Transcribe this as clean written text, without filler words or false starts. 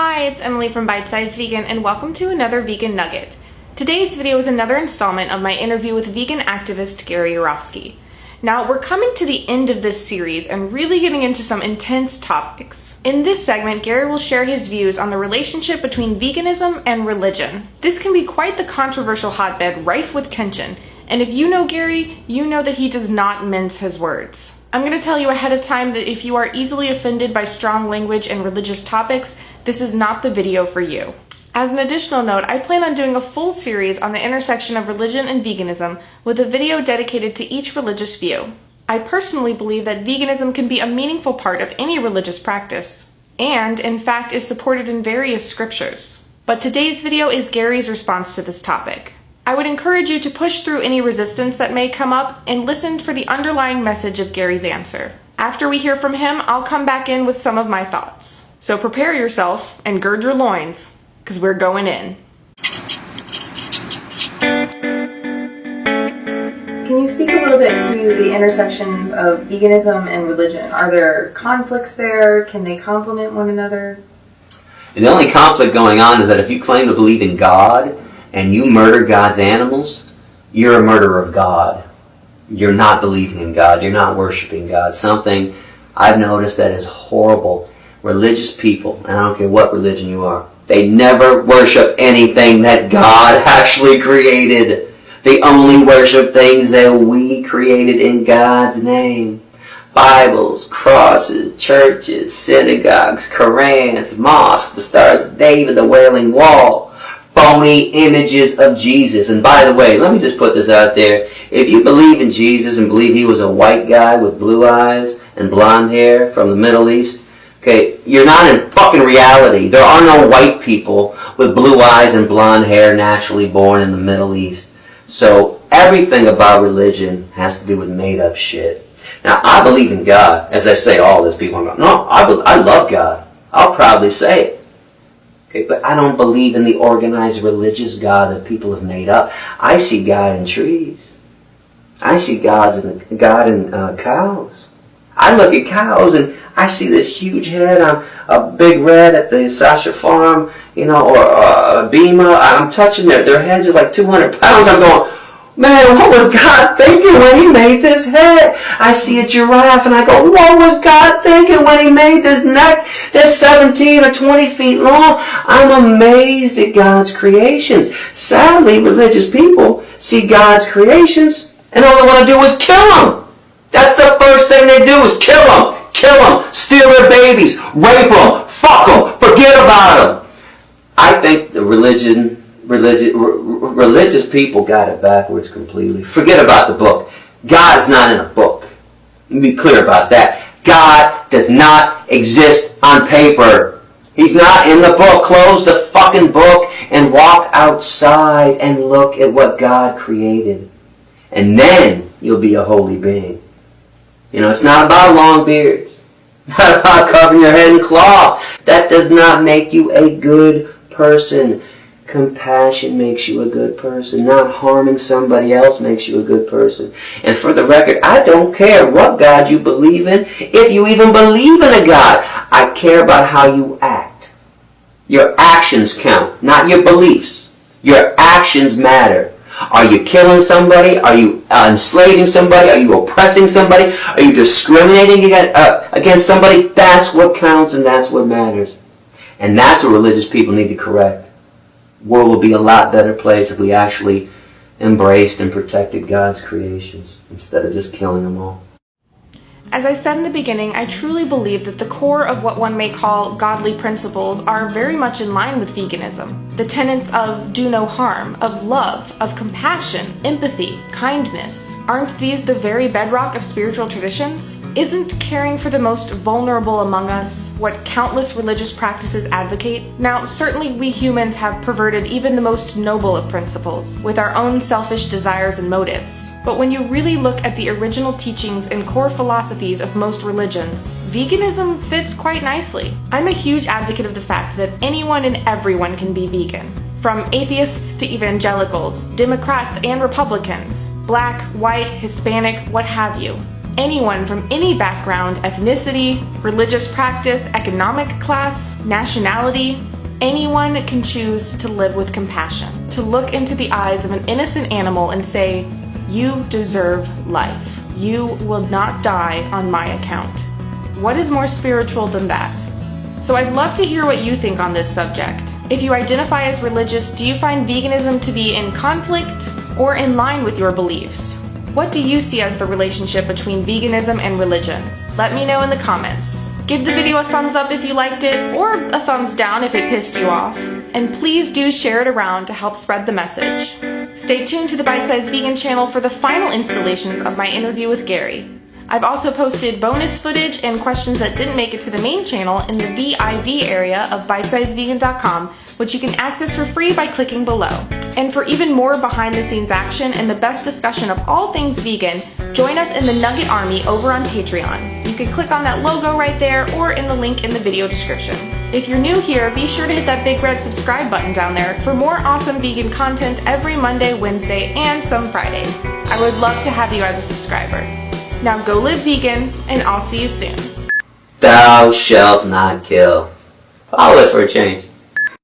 Hi, it's Emily from Bite Size Vegan, and welcome to another Vegan Nugget. Today's video is another installment of my interview with vegan activist Gary Yourofsky. Now, we're coming to the end of this series and really getting into some intense topics. In this segment, Gary will share his views on the relationship between veganism and religion. This can be quite the controversial hotbed rife with tension, and if you know Gary, you know that he does not mince his words. I'm going to tell you ahead of time that if you are easily offended by strong language and religious topics, this is not the video for you. As an additional note, I plan on doing a full series on the intersection of religion and veganism with a video dedicated to each religious view. I personally believe that veganism can be a meaningful part of any religious practice, and in fact is supported in various scriptures. But today's video is Gary's response to this topic. I would encourage you to push through any resistance that may come up and listen for the underlying message of Gary's answer. After we hear from him, I'll come back in with some of my thoughts. So prepare yourself and gird your loins, because we're going in. Can you speak a little bit to the intersections of veganism and religion? Are there conflicts there? Can they complement one another? And the only conflict going on is that if you claim to believe in God and you murder God's animals, you're a murderer of God. You're not believing in God. You're not worshiping God. Something I've noticed that is horrible. Religious people, and I don't care what religion you are, they never worship anything that God actually created. They only worship things that we created in God's name. Bibles, crosses, churches, synagogues, Korans, mosques, the Stars of David, the Wailing Wall. Phony images of Jesus. And by the way, let me just put this out there. If you believe in Jesus and believe he was a white guy with blue eyes and blonde hair from the Middle East, okay, you're not in fucking reality. There are no white people with blue eyes and blonde hair naturally born in the Middle East. So everything about religion has to do with made up shit. Now, I believe in God. As I say all this, people are going, no, I love God. I'll proudly say it. Okay, but I don't believe in the organized religious God that people have made up. I see God in trees. I see God in cows. I look at cows and I see this huge head on a big red at the Sasha farm, or a Bima. I'm touching their heads are like 200 pounds. I'm going, man, what was God thinking when he made this head? I see a giraffe and I go, what was God thinking when he made this neck that's 17 or 20 feet long? I'm amazed at God's creations. Sadly, religious people see God's creations and all they want to do is kill them. That's the first thing they do is kill them. Kill them, steal their babies, rape them, fuck them, forget about them. I think the religious people got it backwards completely. Forget about the book. God is not in a book. Let me be clear about that. God does not exist on paper. He's not in the book. Close the fucking book and walk outside and look at what God created. And then you'll be a holy being. It's not about long beards. Not about covering your head in cloth. That does not make you a good person. Compassion makes you a good person. Not harming somebody else makes you a good person. And for the record, I don't care what God you believe in, if you even believe in a God. I care about how you act. Your actions count, not your beliefs. Your actions matter. Are you killing somebody? Are you enslaving somebody? Are you oppressing somebody? Are you discriminating against somebody? That's what counts and that's what matters. And that's what religious people need to correct. The world will be a lot better place if we actually embraced and protected God's creations instead of just killing them all. As I said in the beginning, I truly believe that the core of what one may call godly principles are very much in line with veganism. The tenets of do no harm, of love, of compassion, empathy, kindness. Aren't these the very bedrock of spiritual traditions? Isn't caring for the most vulnerable among us what countless religious practices advocate? Now, certainly we humans have perverted even the most noble of principles, with our own selfish desires and motives. But when you really look at the original teachings and core philosophies of most religions, veganism fits quite nicely. I'm a huge advocate of the fact that anyone and everyone can be vegan. From atheists to evangelicals, Democrats and Republicans, black, white, Hispanic, what have you. anyone from any background, ethnicity, religious practice, economic class, nationality. Anyone can choose to live with compassion, to look into the eyes of an innocent animal and say, "You deserve life. You will not die on my account." What is more spiritual than that? So I'd love to hear what you think on this subject. If you identify as religious, do you find veganism to be in conflict or in line with your beliefs? What do you see as the relationship between veganism and religion? Let me know in the comments. Give the video a thumbs up if you liked it, or a thumbs down if it pissed you off. And please do share it around to help spread the message. Stay tuned to the Bite Size Vegan channel for the final installations of my interview with Gary. I've also posted bonus footage and questions that didn't make it to the main channel in the VIV area of bitesizevegan.com, which you can access for free by clicking below. And for even more behind the scenes action and the best discussion of all things vegan, join us in the Nugget Army over on Patreon. You can click on that logo right there or in the link in the video description. If you're new here, be sure to hit that big red subscribe button down there for more awesome vegan content every Monday, Wednesday, and some Fridays. I would love to have you as a subscriber. Now go live vegan, and I'll see you soon. Thou shalt not kill. Follow it for a change.